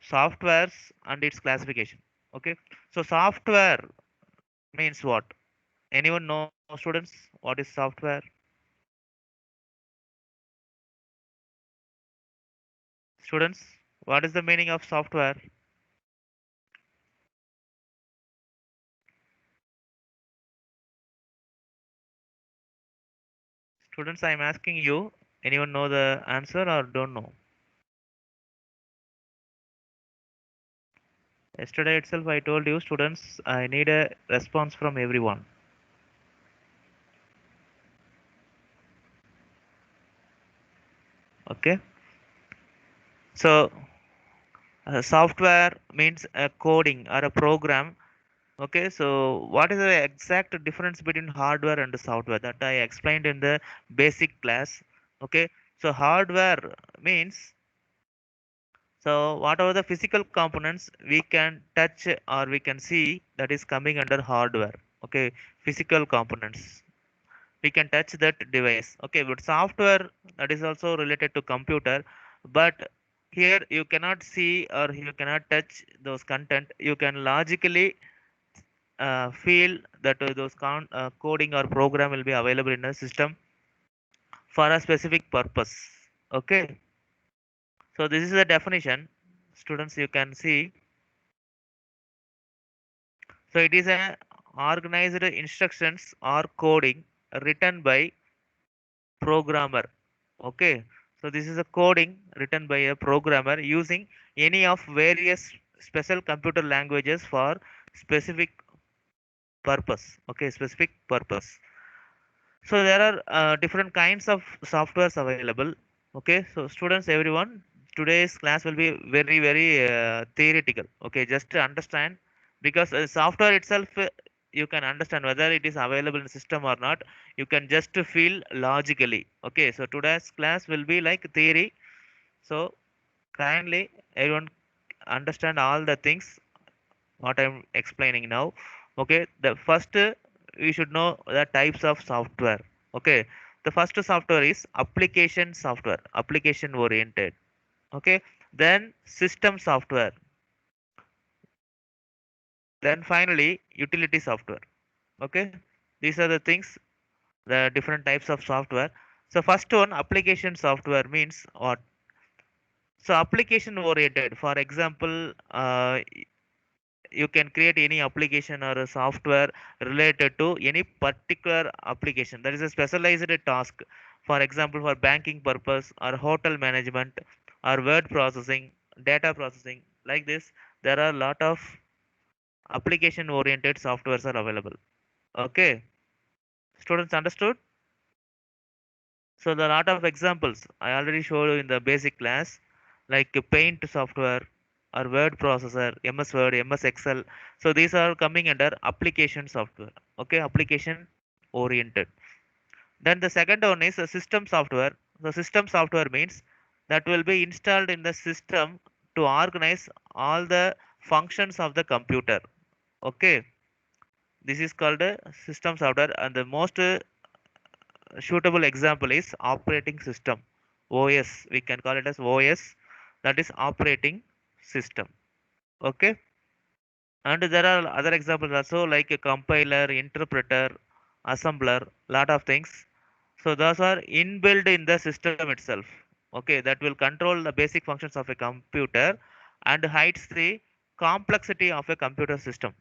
softwares and its classification. Okay, so software means what? Anyone know, students, what is software? Students, what is the meaning of software? Students, I am asking you. Anyone know the answer or don't know? Yesterday itself, I told you, students, I need a response from everyone. Okay, so software means a coding or a program. Okay, so what is the exact difference between hardware and software that I explained in the basic class? Okay, so hardware means, so whatever the physical components we can touch or we can see, that is coming under hardware. Okay, physical components. We can touch that device. Okay, but software, that is also related to computer, but here you cannot see or you cannot touch those content. You can logically feel that those coding or program will be available in a system for a specific purpose. Okay, so this is the definition, students, you can see. So it is a organized instructions or coding written by programmer. Okay, so this is a coding written by a programmer using any of various special computer languages for specific purpose. Okay, specific purpose. So there are different kinds of softwares available. Okay, so students, everyone, today's class will be very, very theoretical. Okay, just to understand, because software itself, you can understand whether it is available in system or not. You can just feel logically. Okay, so today's class will be like theory. So kindly, everyone, understand all the things what I'm explaining now. Okay, the first, we should know the types of software. Okay, the first software is application software, application oriented. Okay, then system software, then finally utility software. Okay, these are the things, the different types of software. So first one, application software means what? So application oriented, for example, you can create any application or a software related to any particular application. That is a specialized task. For example, for banking purpose or hotel management or word processing, data processing, like this, there are a lot of application oriented softwares are available. Okay, students, understood? So there are a lot of examples I already showed you in the basic class, like Paint software or word processor, MS Word, MS Excel. So these are coming under application software. Okay, application oriented. Then the second one is a system software. The system software means that will be installed in the system to organize all the functions of the computer. Okay, this is called a system software, and the most suitable example is operating system. OS, we can call it as OS, that is operating system. Okay, and there are other examples also, like a compiler, interpreter, assembler, lot of things. So those are inbuilt in the system itself. Okay, that will control the basic functions of a computer and hides the complexity of a computer system.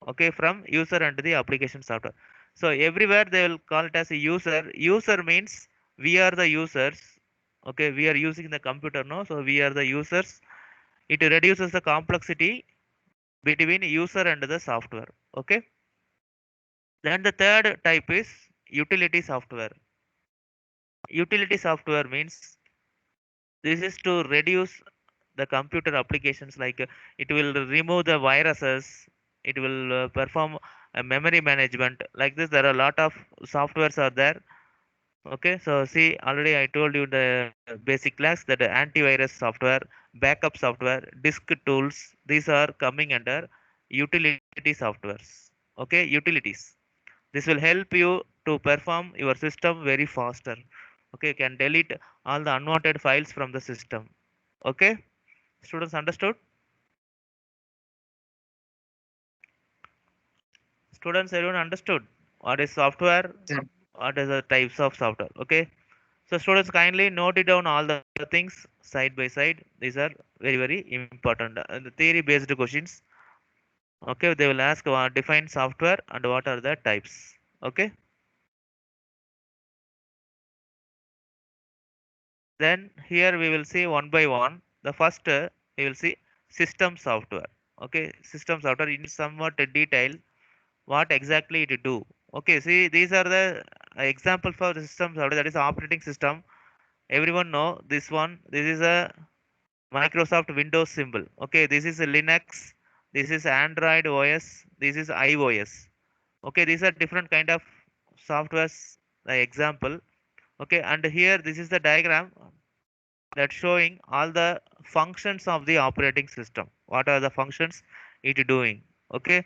Okay, from user and the application software. So everywhere they will call it as a user. User means we are the users. Okay, we are using the computer now, so we are the users. It reduces the complexity between user and the software. Okay, then the third type is utility software. Utility software means this is to reduce the computer applications, like it will remove the viruses, it will perform memory management. Like this, there are a lot of softwares are there. Okay, so see, already I told you the basic class that antivirus software, backup software, disk tools, these are coming under utility softwares. Okay, utilities. This will help you to perform your system very faster. Okay, you can delete all the unwanted files from the system. Okay, Students understood? Students, everyone understood what is software? Sir. What is the types of software? Okay. So students, kindly note it down all the things side by side. These are very, very important. The theory based questions. Okay. They will ask define software and what are the types. Okay. Then here we will see one by one. The first we will see system software. Okay. System software in somewhat detail what exactly it do. Okay. See, these are the example for the system software, that is operating system. Everyone know this one. This is a Microsoft Windows symbol. Okay, this is a Linux, this is Android OS, this is iOS. Okay, these are different kind of softwares. Example. Okay, and here this is the diagram that showing all the functions of the operating system. What are the functions it doing? Okay,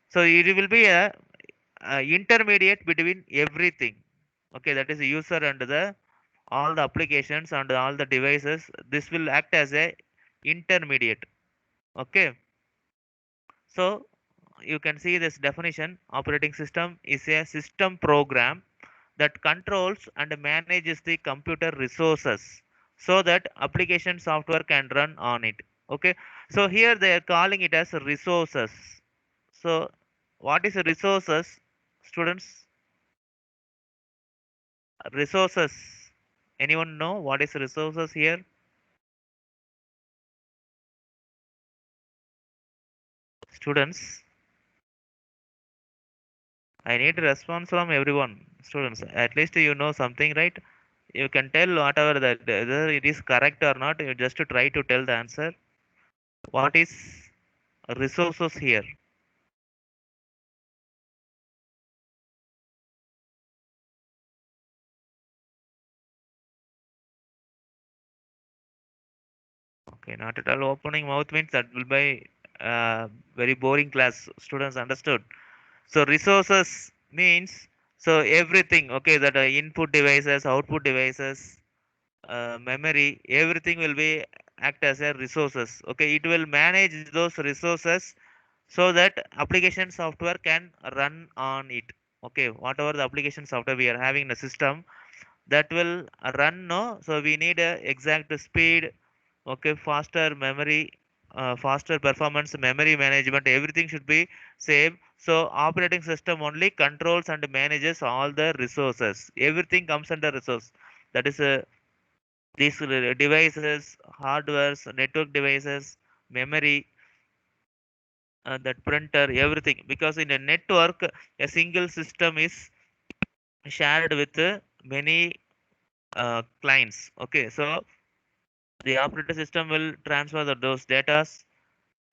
so it will be a intermediate between everything. Okay, that is the user and the all the applications and all the devices. This will act as a intermediate. Okay, so you can see this definition. Operating system is a system program that controls and manages the computer resources so that application software can run on it. Okay, so here they are calling it as resources. So what is resources, students? Resources, anyone know what is resources here? Students, I need response from everyone. Students, at least you know something, right? You can tell whatever that whether it is correct or not. You just try to tell the answer. What is resources here? Okay, not at all. Opening mouth means that will be very boring class. Students understood. So resources means so everything. Okay, that input devices, output devices, memory, everything will be act as a resources. Okay, it will manage those resources so that application software can run on it. Okay, whatever the application software we are having in the system, that will run, no, so we need a exact speed. Okay, faster memory, faster performance, memory management, everything should be same. So operating system only controls and manages all the resources. Everything comes under resource, that is these devices, hardwares, network devices, memory, that printer, everything. Because in a network, a single system is shared with many clients. Okay, so the operating system will transfer those data,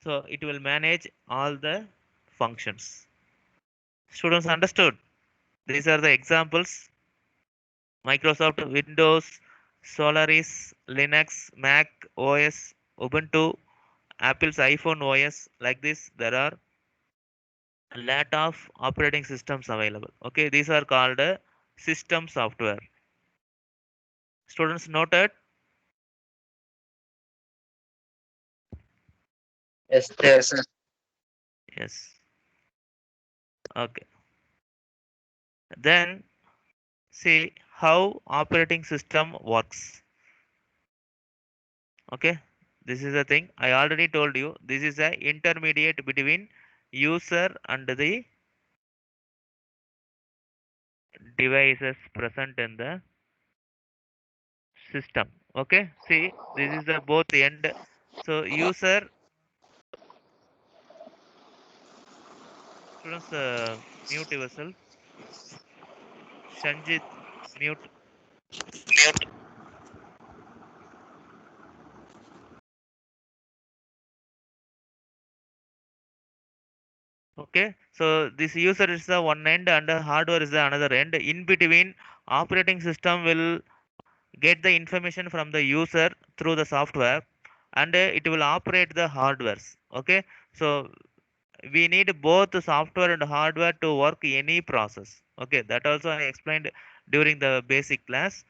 so it will manage all the functions. Students understood? These are the examples: Microsoft Windows, Solaris, Linux, Mac OS, Ubuntu, Apple's iPhone OS. Like this, there are a lot of operating systems available. Okay, these are called system software. Students noted? Yes, yes, sir. Yes. Okay. Then see how operating system works. Okay, this is the thing I already told you. This is a intermediate between user and the devices present in the system. Okay, see, this is the both end. So user, students, mute yourself. Shanjit, mute. Okay, so this user is the one end and the hardware is the another end. In between, operating system will get the information from the user through the software, and it will operate the hardwares. Okay, so we need both the software and hardware to work any process. Okay, that also I explained during the basic class.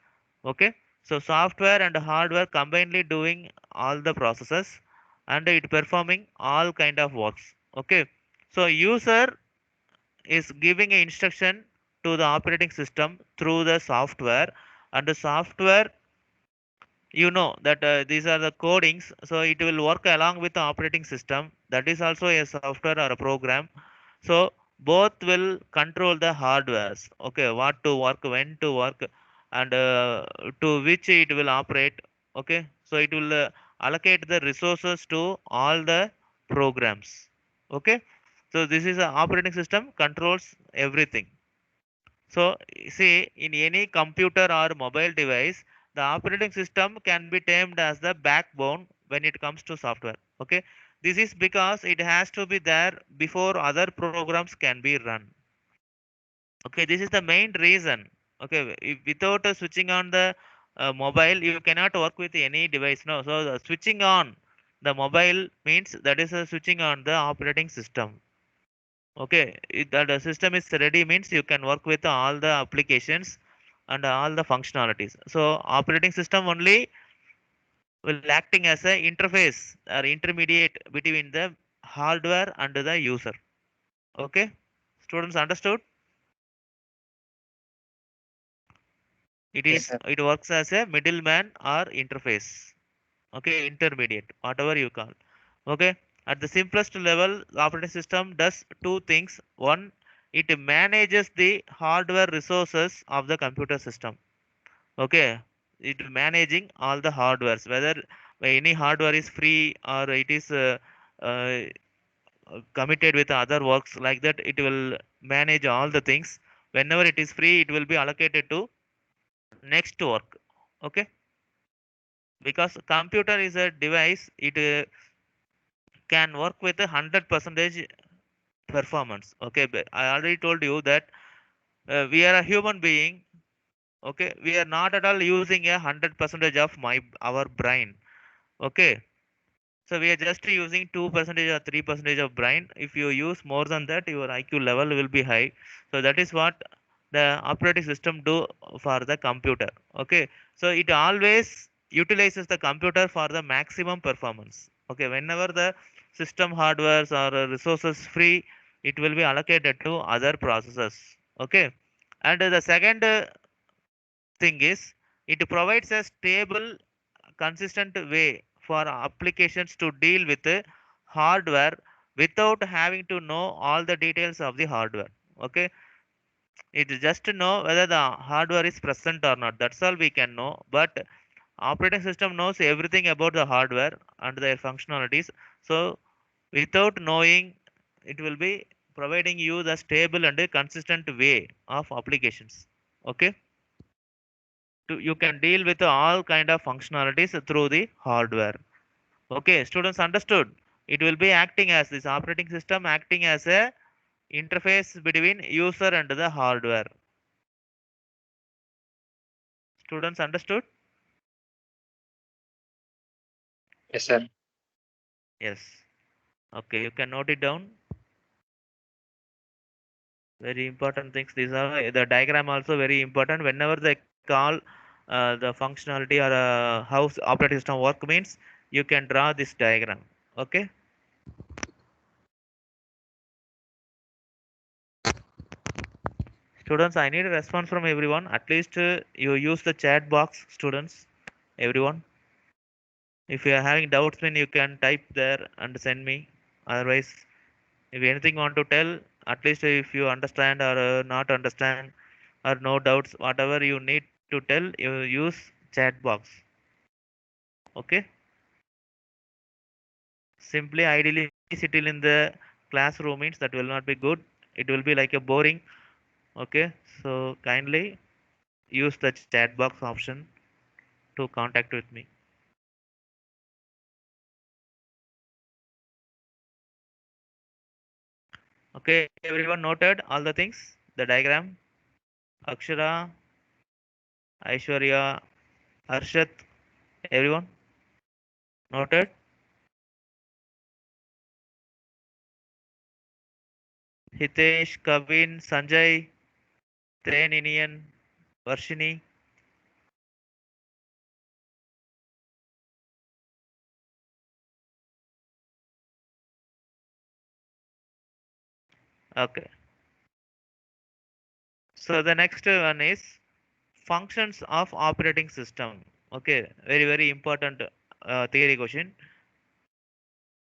Okay, So software and hardware combinedly doing all the processes and it performing all kind of works. Okay. So user is giving a instruction to the operating system through the software, and the software, you know that these are the codings, so it will work along with the operating system, that is also a software or a program. So both will control the hardwares, okay, what to work, when to work, and to which it will operate. Okay, so it will allocate the resources to all the programs. Okay, so this is a operating system controls everything. So, see, in any computer or mobile device, the operating system can be termed as the backbone when it comes to software. Okay, this is because it has to be there before other programs can be run. Okay, this is the main reason. Okay, if, without switching on the mobile, you cannot work with any device. No, so the switching on the mobile means that is switching on the operating system. Okay, that the system is ready means you can work with all the applications and all the functionalities. So operating system only will acting as a interface or intermediate between the hardware and the user. Okay, students understood? Yes, sir. It works as a middleman or interface. Okay, intermediate, whatever you call. Okay, at the simplest level, the operating system does two things. One, it manages the hardware resources of the computer system. Okay, it managing all the hardwares, whether any hardware is free or it is uh, committed with other works, like that it will manage all the things. Whenever it is free, it will be allocated to next work. Okay, because computer is a device, it can work with 100% performance. Okay, but I already told you that we are a human being. Okay, we are not at all using 100% of my our brain. Okay, so we are just using 2% or 3% of brain. If you use more than that, your IQ level will be high. So that is what the operating system do for the computer. Okay, so it always utilizes the computer for the maximum performance. Okay, whenever the system hardwares or resources free, it will be allocated to other processes. Okay, and the second thing is, it provides a stable, consistent way for applications to deal with the hardware without having to know all the details of the hardware. Okay, it is just to know whether the hardware is present or not, that's all we can know. But operating system knows everything about the hardware and their functionalities. So without knowing, it will be providing you the stable and a consistent way of applications. Okay, you can deal with all kind of functionalities through the hardware. Okay, students understood. It will be acting as this operating system acting as a interface between user and the hardware. Students understood? Yes, sir. Yes. Okay, you can note it down. Very important things. These are the diagram also very important. Whenever they call the functionality or how operating system work means, you can draw this diagram. Okay. Students, I need a response from everyone. At least you use the chat box, students. Everyone. If you are having doubts, then you can type there and send me. Otherwise, if you anything want to tell, at least if you understand or not understand or no doubts, whatever you need to tell, you use chat box. Okay. Simply, ideally, sit in the classroom means that will not be good. It will be like a boring. Okay. So kindly use the chat box option to contact with me. Okay, everyone noted all the things, the diagram. Akshara, Aishwarya, Arshad, everyone noted. Hitesh, Kavin, Sanjay, Train Indian, Varshini. Okay. So the next one is functions of operating system. Okay, very important theory question.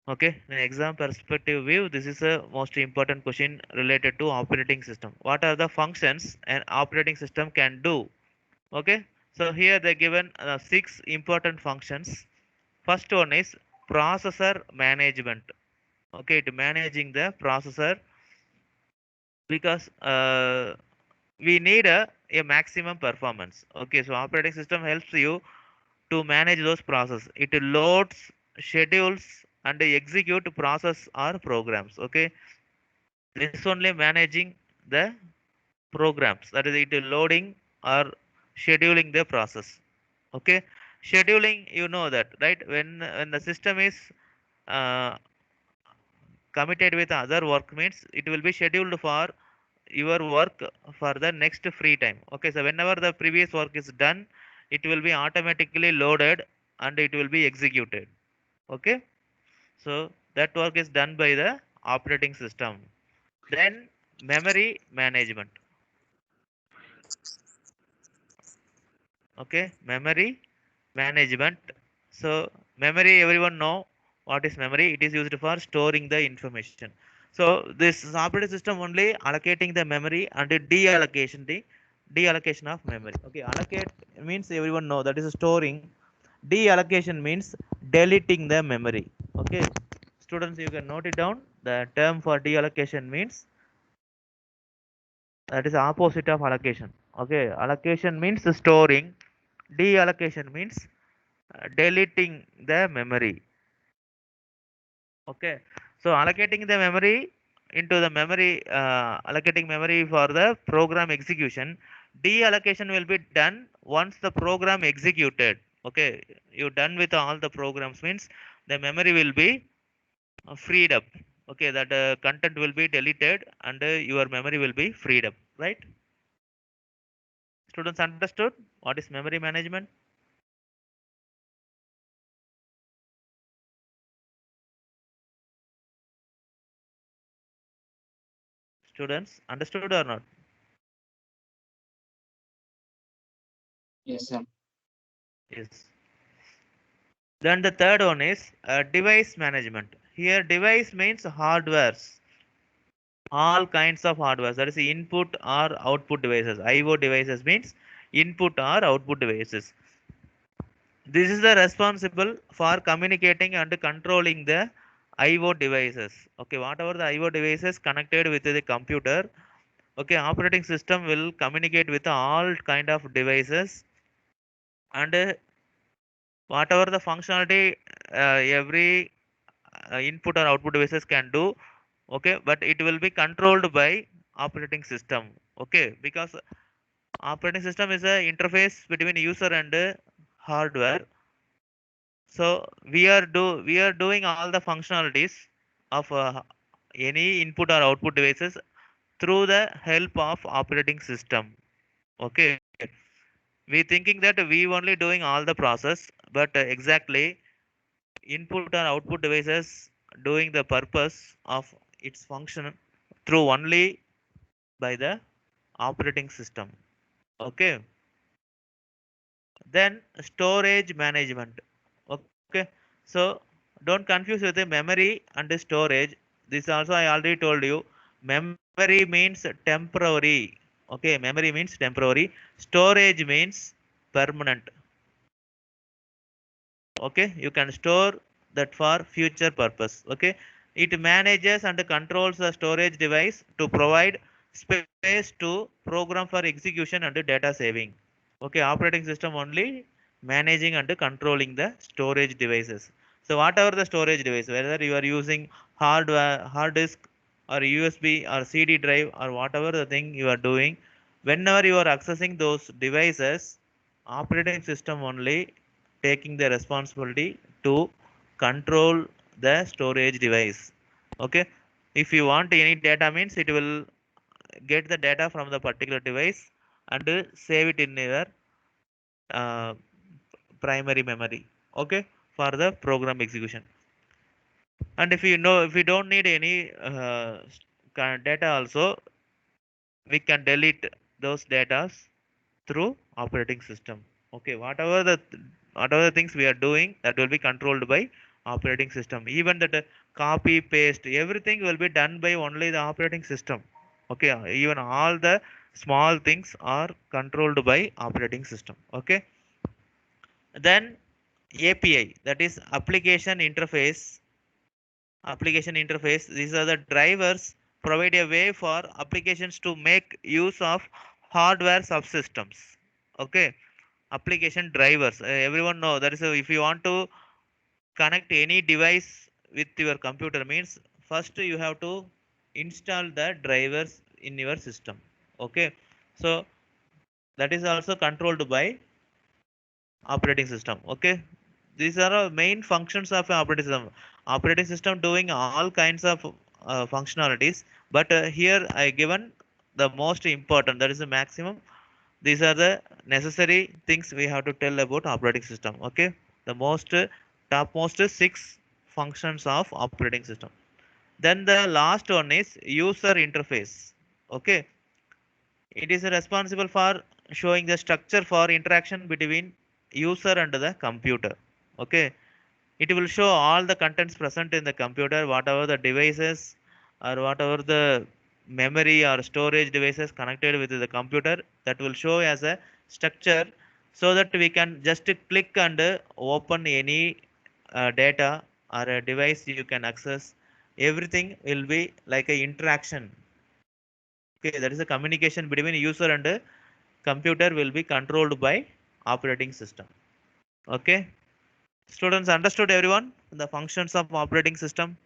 Okay, in exam perspective view, this is a most important question related to operating system. What are the functions an operating system can do? Okay, so here they given six important functions. First one is processor management. Okay, to managing the processor, because we need a maximum performance. Okay, so operating system helps you to manage those processes. It loads, schedules, and execute process or programs. Okay, this only managing the programs. That is, it loading or scheduling the process. Okay, scheduling, you know that, right? When the system is uh, committed with other work means it will be scheduled for your work for the next free time. Okay, so whenever the previous work is done, it will be automatically loaded and it will be executed. Okay, so that work is done by the operating system. Then memory management. Okay, memory management. So memory, everyone know what is memory. It is used for storing the information. So this operating system only allocating the memory and deallocation, the deallocation of memory. Okay, allocate means everyone know that is storing. Deallocation means deleting the memory. Okay, students, you can note it down. The term for deallocation means that is opposite of allocation. Okay, allocation means storing. Deallocation means deleting the memory. Okay, so allocating the memory into the memory, allocating memory for the program execution. Deallocation will be done once the program executed. Okay, you done with all the programs means the memory will be freed up. Okay, that content will be deleted and your memory will be freed up, right? Students understood what is memory management? Students understood or not? Yes, sir. Yes. Then the third one is device management. Here device means hardwares, all kinds of hardwares. That is input or output devices. IO devices means input or output devices. This is the responsible for communicating and controlling the IO devices. Okay, whatever the IO devices connected with the computer. Okay, operating system will communicate with all kind of devices and whatever the functionality every input or output devices can do. Okay, but it will be controlled by operating system. Okay, because operating system is a interface between user and hardware. So we are doing all the functionalities of any input or output devices through the help of operating system. Okay, we thinking that we only doing all the process, but exactly input or output devices doing the purpose of its function through only by the operating system. Okay, then storage management. Okay, so don't confuse with the memory and the storage. This also I already told you, memory means temporary. Okay, memory means temporary, storage means permanent. Okay, you can store that for future purpose. Okay, it manages and controls the storage device to provide space to program for execution and data saving. Okay, operating system only managing and controlling the storage devices. So whatever the storage device, whether you are using hardware, hard disk, or USB or CD drive, or whatever the thing you are doing, whenever you are accessing those devices, operating system only taking the responsibility to control the storage device. Okay, if you want any data means it will get the data from the particular device and save it in your uh, primary memory. Okay, for the program execution. And if you know, if you don't need any data also, we can delete those data through operating system. Okay, whatever the things we are doing, that will be controlled by operating system. Even that copy paste, everything will be done by only the operating system. Okay, even all the small things are controlled by operating system. Okay, then API, that is application interface. These are the drivers provide a way for applications to make use of hardware subsystems. Okay, application drivers, everyone know that is if you want to connect any device with your computer means first you have to install the drivers in your system. Okay, so that is also controlled by operating system. Okay, these are our main functions of an operating system doing all kinds of functionalities, but here I given the most important, that is the maximum. These are the necessary things we have to tell about operating system. Okay, the most topmost six functions of operating system. Then the last one is user interface. Okay, it is responsible for showing the structure for interaction between user and the computer. Okay, it will show all the contents present in the computer, whatever the devices or whatever the memory or storage devices connected with the computer, that will show as a structure, so that we can just click and open any data or a device you can access. Everything will be like a interaction. Okay, that is a communication between user and computer will be controlled by operating system. Okay, students, understood everyone the functions of operating system?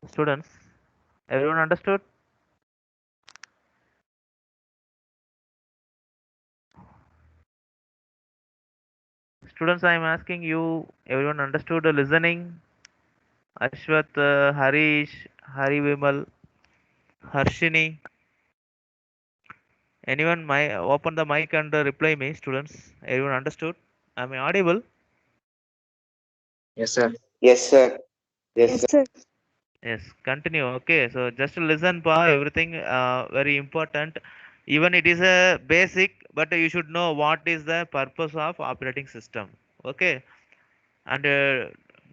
Students, everyone understood? Students, I am asking you, everyone understood the listening? Ashwath, Harish, Hari Vimal, Harshini, anyone open the mic and reply me, students. Everyone understood? Am I audible? Yes, sir. Yes, sir. Yes, Yes, sir. sir. Yes, continue. Okay, so just listen, pa. Everything very important. Even it is a basic, but you should know what is the purpose of operating system. Okay, and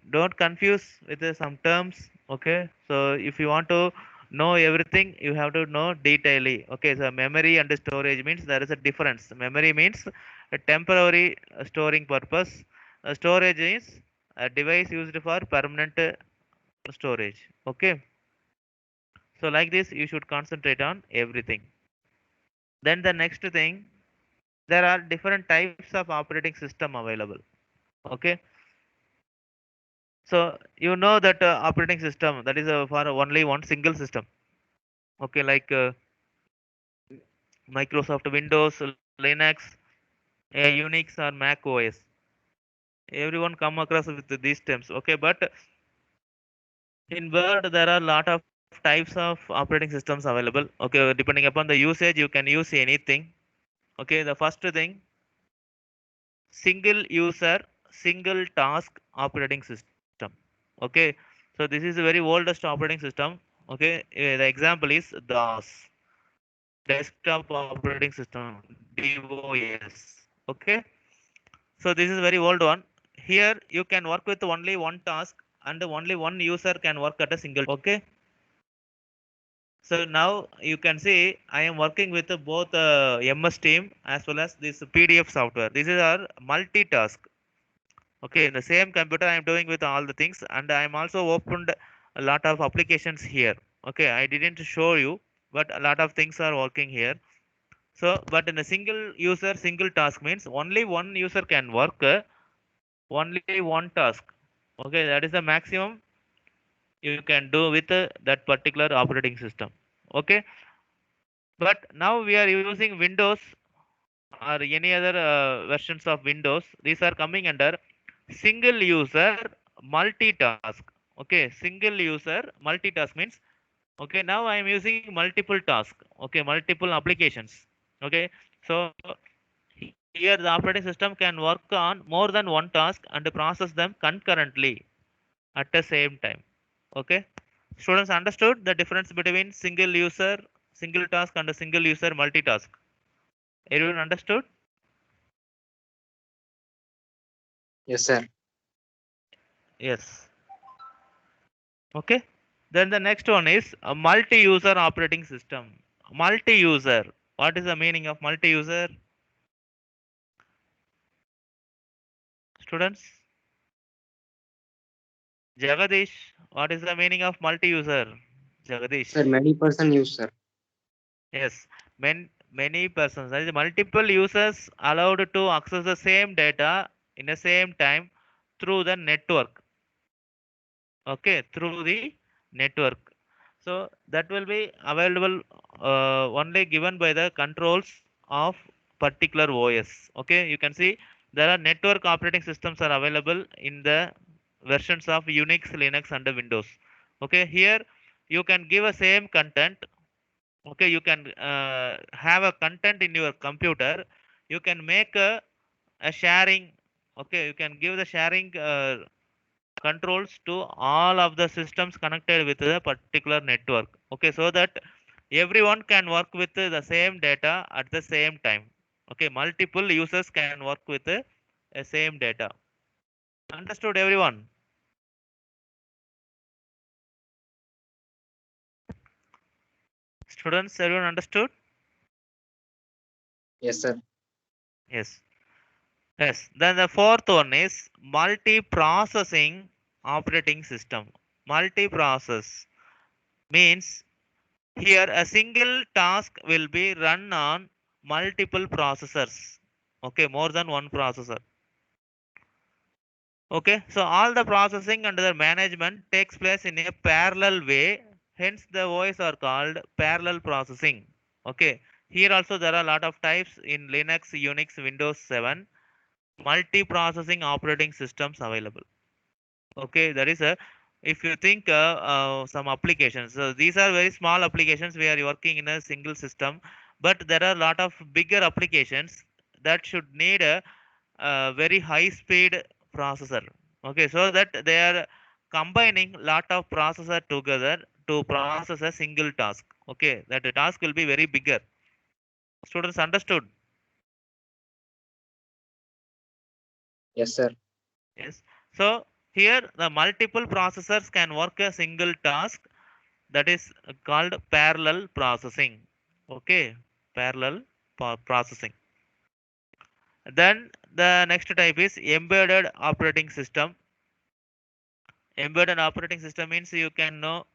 don't confuse with some terms. Okay, so if you want to know everything, you have to know detailedly. Okay, so memory and storage means there is a difference. Memory means a temporary storing purpose. Storage is a device used for permanent storage. Okay, so like this you should concentrate on everything. Then the next thing, there are different types of operating system available. Okay, so you know that operating system, that is for only one single system. Okay, like Microsoft Windows, Linux, Unix or Mac OS. Everyone come across with these terms. Okay, but in world there are a lot of types of operating systems available. Okay, depending upon the usage you can use anything. Okay, the first thing, single user, single task operating system. Okay, so this is the very oldest operating system. Okay, the example is DOS, desktop operating system, DOS. Okay, so this is a very old one. Here you can work with only one task and only one user can work at a single time. Okay, so now you can see I am working with both MS Team as well as this PDF software. This is our multitask. Okay, in the same computer I am doing with all the things, and I am also opened a lot of applications here. Okay, I didn't show you, but a lot of things are working here. So, but in a single user, single task means only one user can work only one task. Okay, that is the maximum you can do with that particular operating system. Okay, but now we are using Windows or any other versions of Windows. These are coming under single user multitask. Okay, single user multitask means, okay, now I am using multiple task. Okay, multiple applications. Okay, so Here the operating system can work on more than one task and process them concurrently at the same time. Okay. Students understood the difference between single user, single task and a single user multitask. Everyone understood? Yes, sir. Yes. Okay. Then the next one is a multi-user operating system. Multi-user. What is the meaning of multi-user? Students? Jagadish, what is the meaning of multi-user? Jagadish. Sir, many person use, sir. Yes. Many persons. That is multiple users allowed to access the same data in the same time through the network. Okay, through the network. So that will be available only given by the controls of particular OS. Okay, you can see there are network operating systems are available in the versions of Unix, Linux, and Windows. Okay, here you can give a same content. Okay, you can have a content in your computer. You can make a sharing. Okay, you can give the sharing controls to all of the systems connected with the particular network. Okay, so that everyone can work with the same data at the same time. Okay, multiple users can work with the same data. Understood, everyone? Students, everyone understood? Yes, sir. Yes. Yes. Then the fourth one is multi-processing operating system. Multi-process means here a single task will be run on multiple processors. Okay, more than one processor. Okay, so all the processing and the management takes place in a parallel way. Hence, the OS are called parallel processing. Okay, here also there are a lot of types in Linux, Unix, Windows 7 multi-processing operating systems available. Okay, that is a if you think some applications. So these are very small applications. We are working in a single system, but there are a lot of bigger applications that should need a very high speed processor. Okay, so that they are combining lot of processor together to process a single task. Okay, that the task will be very bigger. Students understood? Yes, sir. Yes. So here the multiple processors can work a single task, that is called parallel processing. Okay, parallel processing. Then the next type is embedded operating system. Embedded operating system means you can know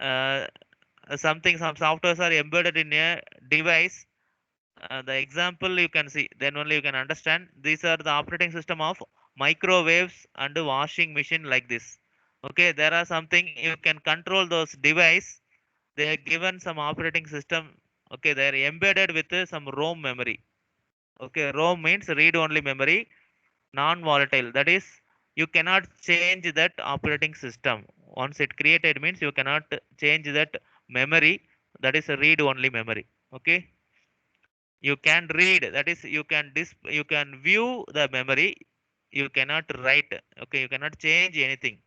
uh, some softwares are embedded in a device. The example you can see, then only you can understand. These are the operating system of microwaves and washing machine like this. Okay, there are something you can control those device. They are given some operating system. Okay, they are embedded with some ROM memory. Okay, ROM means read only memory, non-volatile. That is, you cannot change that operating system. Once it created means you cannot change that memory. That is a read only memory. Okay, you can read, that is you can view the memory, you cannot write. Okay, you cannot change anything.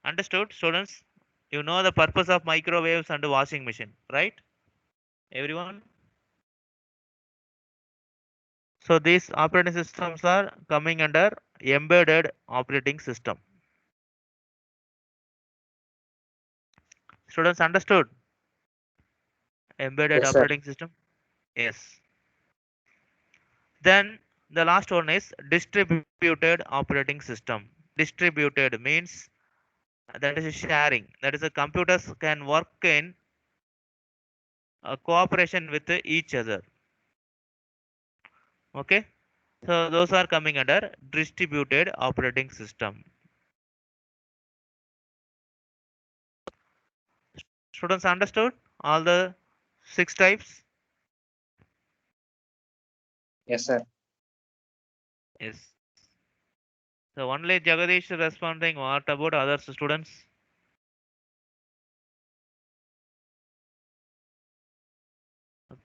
Understood, students? You know the purpose of microwaves and washing machine, right, everyone? So these operating systems are coming under embedded operating system. Students understood embedded Yes, sir. operating system? Yes. Then the last one is distributed operating system. Distributed means that is sharing, that is the computers can work in cooperation with each other. Okay, so those are coming under distributed operating system. Students understood all the six types? Yes, sir. Yes. So only Jagadish responding. What about other students?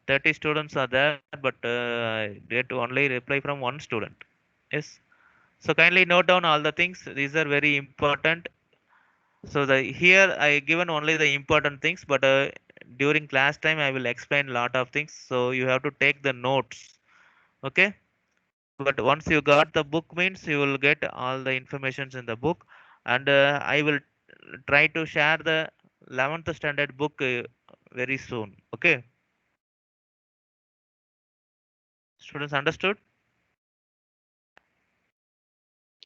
30 students are there, but I get only reply from one student. Yes. So kindly note down all the things. These are very important. So the here I given only the important things, but during class time I will explain lot of things. So you have to take the notes. Okay. But once you got the book means you will get all the informations in the book, and I will try to share the 11th standard book very soon. Okay. Students understood?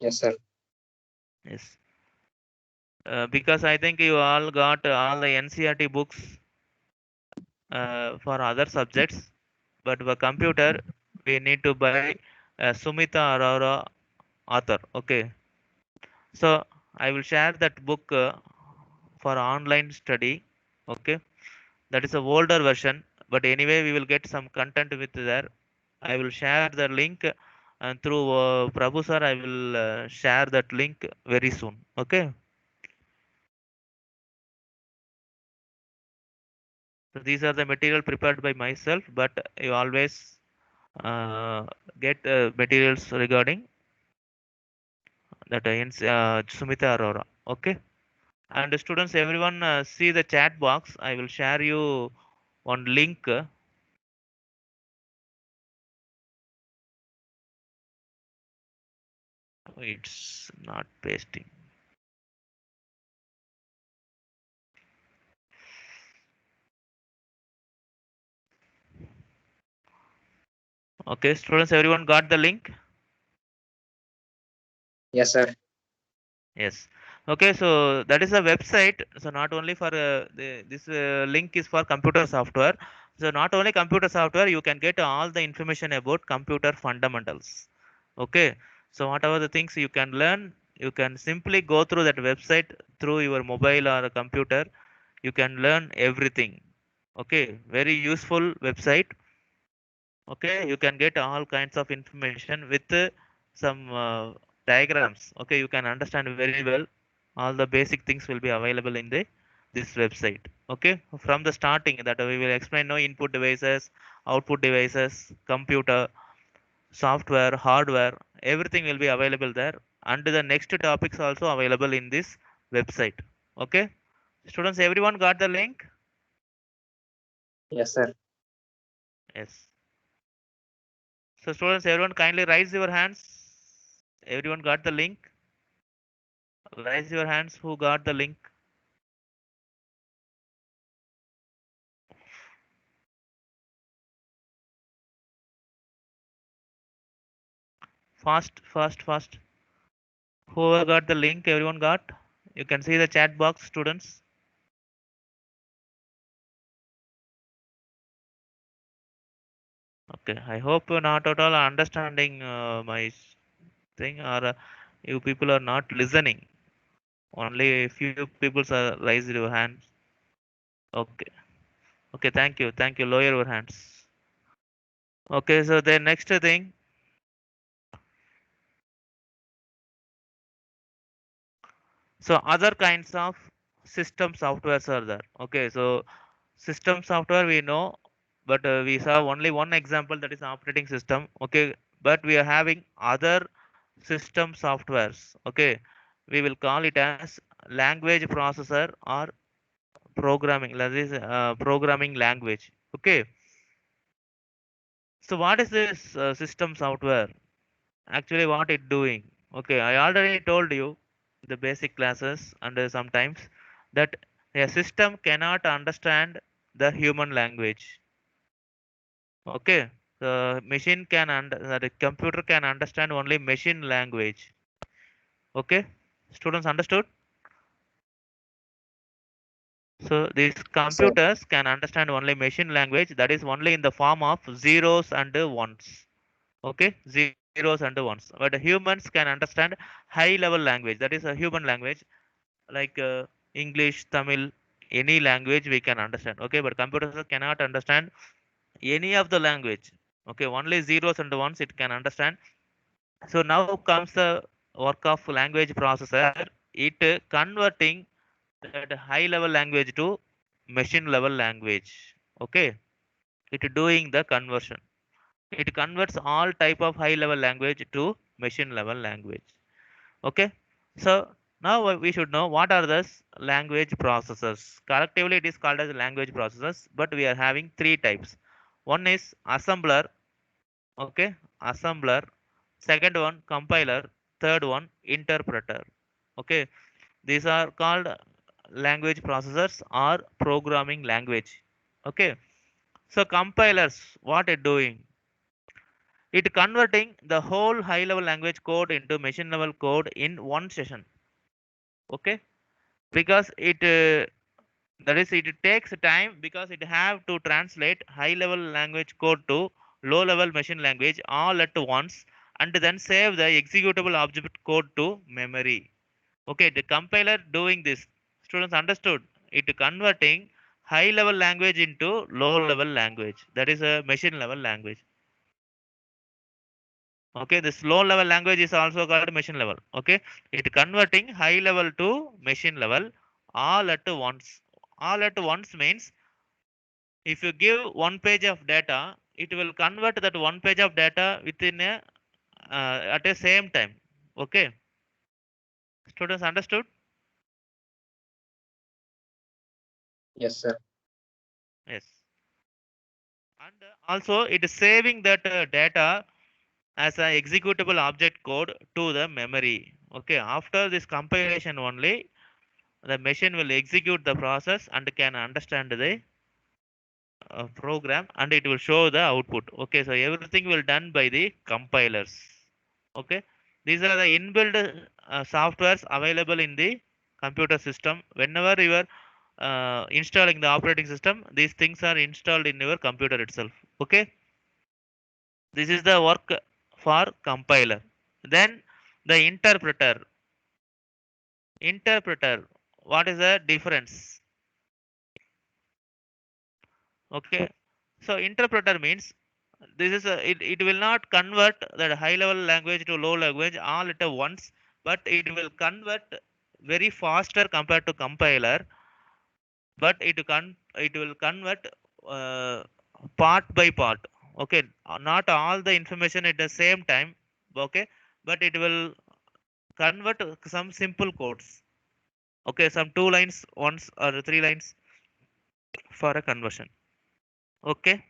Yes, sir. Yes. Because I think you all got all the NCERT books for other subjects, but for computer, we need to buy Sumita Arora author. Okay. So I will share that book for online study. Okay. That is a older version, but anyway, we will get some content with there. I will share the link, and through Prabhu sir, I will share that link very soon. Okay. So these are the material prepared by myself, but you always uh, get materials regarding that Sumita Arora. Okay. And students, everyone see the chat box. I will share you one link. It's not pasting. Okay, students, everyone got the link? Yes, sir. Yes. Okay, so that is a website. So not only for this link is for computer software. So not only computer software, you can get all the information about computer fundamentals. Okay. So whatever the things you can learn, you can simply go through that website through your mobile or a computer. You can learn everything. Okay. Very useful website. Okay, you can get all kinds of information with some diagrams. Okay, you can understand very well. All the basic things will be available in the this website. Okay, from the starting that we will explain no input devices, output devices, computer, software, hardware, everything will be available there. And the next topics also available in this website. Okay, students, everyone got the link? Yes, sir. Yes. So students, everyone kindly raise your hands. Everyone got the link? Raise your hands who got the link. Fast, fast, fast. Whoever got the link, everyone got. You can see the chat box, students. Okay, I hope you're not at all understanding my thing, or you people are not listening. Only a few people are raised your hands. Okay, okay, thank you. Lower your hands. Okay, so the next thing. So other kinds of system softwares are there. Okay, so system software we know, but we saw only one example, that is operating system. Okay, but we are having other system softwares. Okay, we will call it as language processor or programming. That is programming language. Okay, so what is this system software? Actually, what it doing? Okay, I already told you the basic classes and sometimes that a system cannot understand the human language. Okay, the machine can the computer can understand only machine language. Okay, students understood? So these Yes, sir. computers can understand only machine language, that is only in the form of zeros and ones. Okay, zeros and ones. But humans can understand high level language, that is a human language, like English, Tamil, any language we can understand. Okay, but computers cannot understand any of the language. Okay, only zeros and ones it can understand. So now comes the work of language processor. It converting that high level language to machine level language. Okay. it doing the conversion. It converts all type of high level language to machine level language. Okay, so now we should know what are the language processors. Collectively it is called as language processors, but we are having three types. One is assembler. Okay, assembler. Second one compiler. Third one interpreter. Okay, these are called language processors or programming language. Okay, so compilers, what it doing? It converting the whole high level language code into machine level code in one session. Okay, because it that is it takes time because it have to translate high level language code to low level machine language all at once, and then save the executable object code to memory. Okay, the compiler doing this, students understood, it converting high level language into low level language, that is a machine level language. Okay, this low level language is also called machine level. Okay, it converting high level to machine level all at once. All at once means if you give one page of data, it will convert that one page of data within a at the same time. Okay, students understood? Yes, sir. Yes. And also it is saving that data as an executable object code to the memory. Okay, after this compilation only, the machine will execute the process and can understand the program, and it will show the output. Okay, so everything will done by the compilers. Okay, these are the inbuilt softwares available in the computer system. Whenever you are installing the operating system, these things are installed in your computer itself. Okay, this is the work for compiler. Then the interpreter. Interpreter, what is the difference? Okay, so interpreter means this is it will not convert that high level language to low language all at once, but it will convert very faster compared to compiler, but it will convert uh, part by part. Okay, not all the information at the same time. Okay, but it will convert some simple codes. Okay, some two lines once or three lines for a conversion. Okay,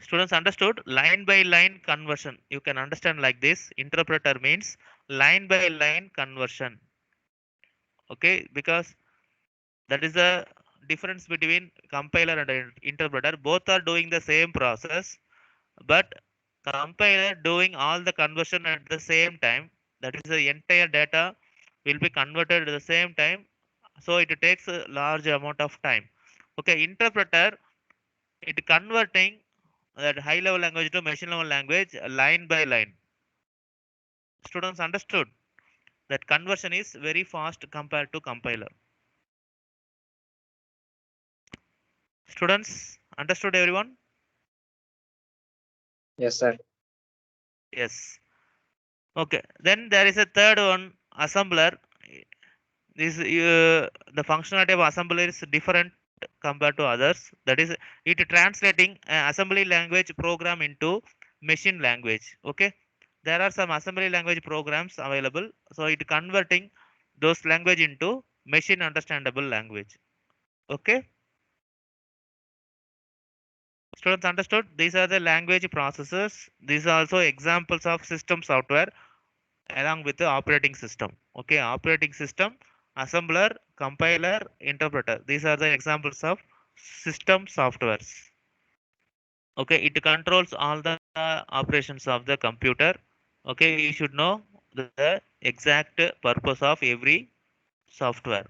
students understood line by line conversion. You can understand like this. Interpreter means line by line conversion. Okay, because that is the difference between compiler and interpreter. Both are doing the same process, but compiler doing all the conversion at the same time. That is the entire data will be converted at the same time. So it takes a large amount of time. Okay, interpreter it converting that high level language to machine level language line by line. Students understood that conversion is very fast compared to compiler. Students understood everyone? Yes, sir. Yes. Okay. Then there is a third one, assembler. This the functionality of assembler is different compared to others. That is, it translating assembly language program into machine language. Okay. There are some assembly language programs available, so it converting those language into machine understandable language. Okay. Students understood? These are the language processors. These are also examples of system software along with the operating system. Okay, operating system, assembler, compiler, interpreter. These are the examples of system softwares. Okay, it controls all the operations of the computer. Okay, you should know the exact purpose of every software.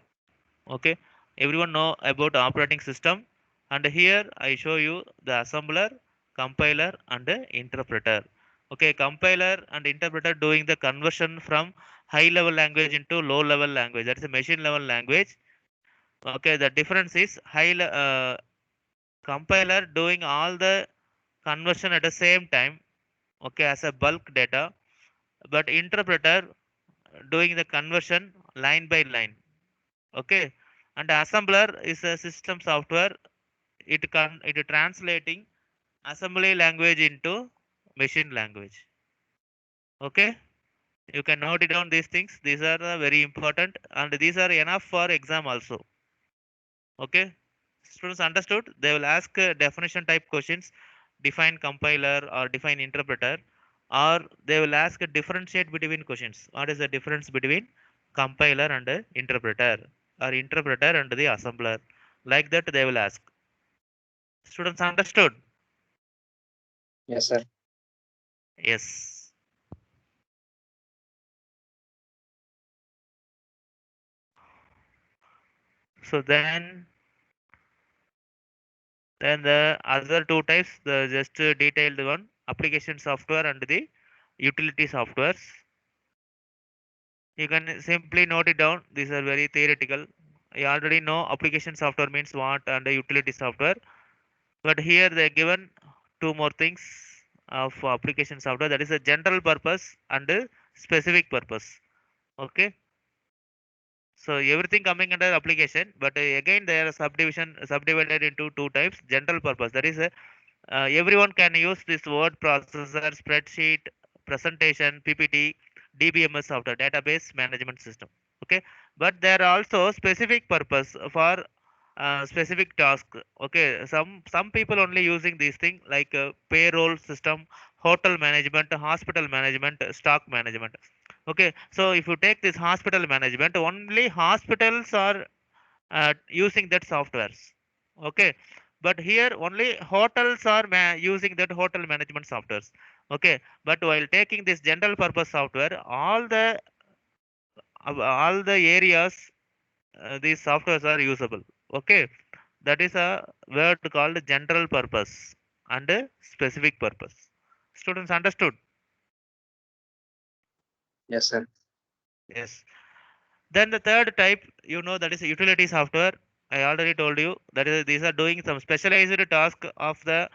Okay, everyone know about operating system, and here I show you the assembler, compiler, and the interpreter. Okay, compiler and interpreter doing the conversion from high level language into low level language, that's a machine level language. Okay, the difference is compiler doing all the conversion at the same time, okay, as a bulk data, but interpreter doing the conversion line by line. Okay, and assembler is a system software. It translating assembly language into machine language. Okay, you can note it down these things. These are very important, and these are enough for exam also. Okay, students understood? They will ask definition type questions, define compiler or define interpreter, or they will ask a differentiate between questions. What is the difference between compiler and interpreter, or interpreter and the assembler? Like that they will ask. Students understood? Yes, sir. Yes. So then the other two types, the just detailed one, application software and the utility softwares. You can simply note it down. These are very theoretical. You already know application software means what and the utility software. But here they given two more things of application software. That is a general purpose and a specific purpose. Okay. So everything coming under application, but again they are subdivided into two types. General purpose. That is a everyone can use this word processor, spreadsheet, presentation, PPT, DBMS software, database management system. Okay, but there are also specific purpose for specific task. Okay, some people only using these things like payroll system, hotel management, hospital management, stock management. Okay, so if you take this hospital management, only hospitals are using that softwares. Okay, but here only hotels are using that hotel management softwares. Okay, but while taking this general purpose software, all the areas these softwares are usable. Okay, that is a word called general purpose and specific purpose. Students understood? Yes, sir. Yes. Then the third type, that is utility software. I already told you that is these are doing some specialized task of the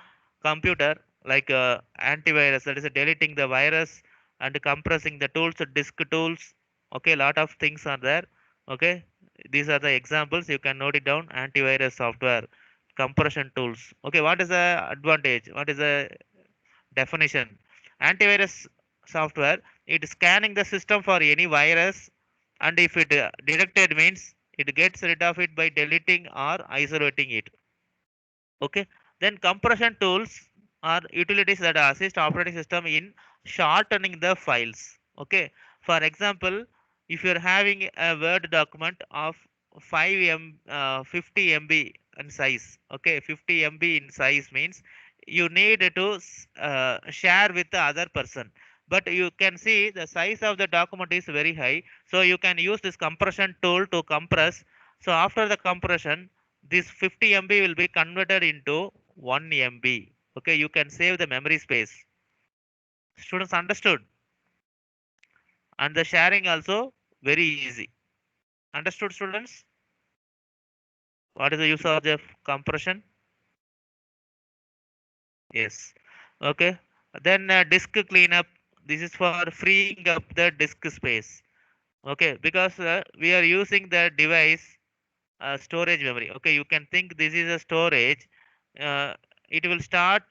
computer, like antivirus, that is deleting the virus and compressing the tools, disk tools. Okay, lot of things are there. Okay, these are the examples. You can note it down. Antivirus software, compression tools. Okay, what is the advantage? What is the definition? Antivirus software, it is scanning the system for any virus, and if it detected means it gets rid of it by deleting or isolating it. Okay, then compression tools are utilities that assist operating system in shortening the files. Okay, for example, if you're having a word document of 50 MB in size. Okay, 50 MB in size means you need to share with the other person, but you can see the size of the document is very high, so you can use this compression tool to compress. So after the compression, this 50 MB will be converted into 1 MB. Okay, you can save the memory space. Students understood? And the sharing also very easy. Understood, students? What is the usage of compression? Yes. Okay. Then disk cleanup. This is for freeing up the disk space. Okay, because we are using the device storage memory. Okay, you can think this is a storage. Uh, it will start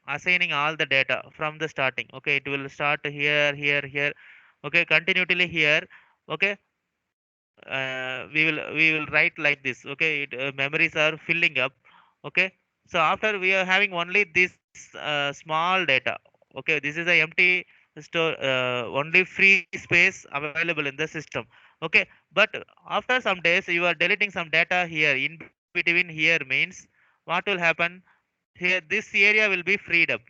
assigning all the data from the starting. Okay, it will start here. Okay, continually here. Okay, we will write like this. Okay, memories are filling up. Okay, so after we are having only this small data. Okay, this is a empty store, only free space available in the system. Okay, but after some days you are deleting some data here in between. Here means what will happen? Here this area will be freed up.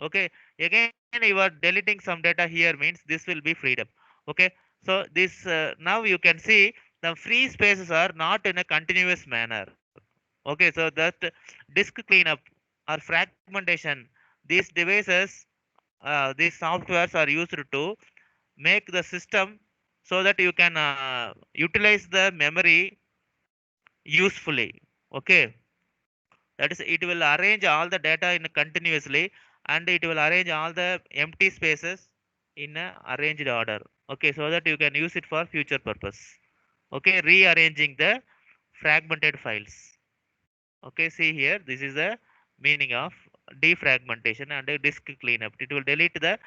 Okay, again you are deleting some data here means this will be freed up. Okay, so this now you can see the free spaces are not in a continuous manner. Okay, so that disk cleanup or fragmentation, these devices, these softwares are used to make the system so that you can utilize the memory usefully. Okay, that is, it will arrange all the data in continuously, and it will arrange all the empty spaces in a arranged order. Okay, so that you can use it for future purpose. Okay, rearranging the fragmented files. Okay, see here, this is the meaning of defragmentation and disk cleanup. It will delete the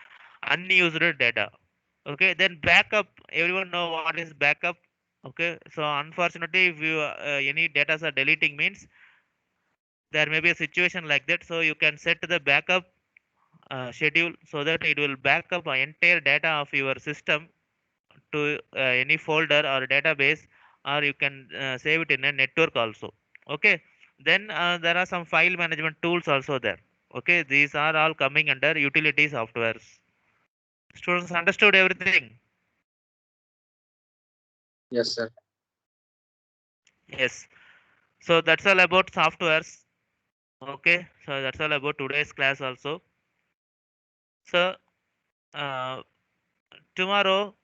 unused data. Okay, then backup. Everyone know what is backup? Okay, so unfortunately, if you any data are deleting means there may be a situation like that. So you can set the backup schedule so that it will back up entire data of your system to any folder or database, or you can save it in a network also. Okay, then there are some file management tools also there. Okay, these are all coming under utility softwares. Students understood everything? Yes, sir. Yes. So that's all about softwares. Okay, so that's all about today's class also. So uh, tomorrow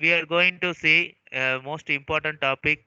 we are going to see a most important topic,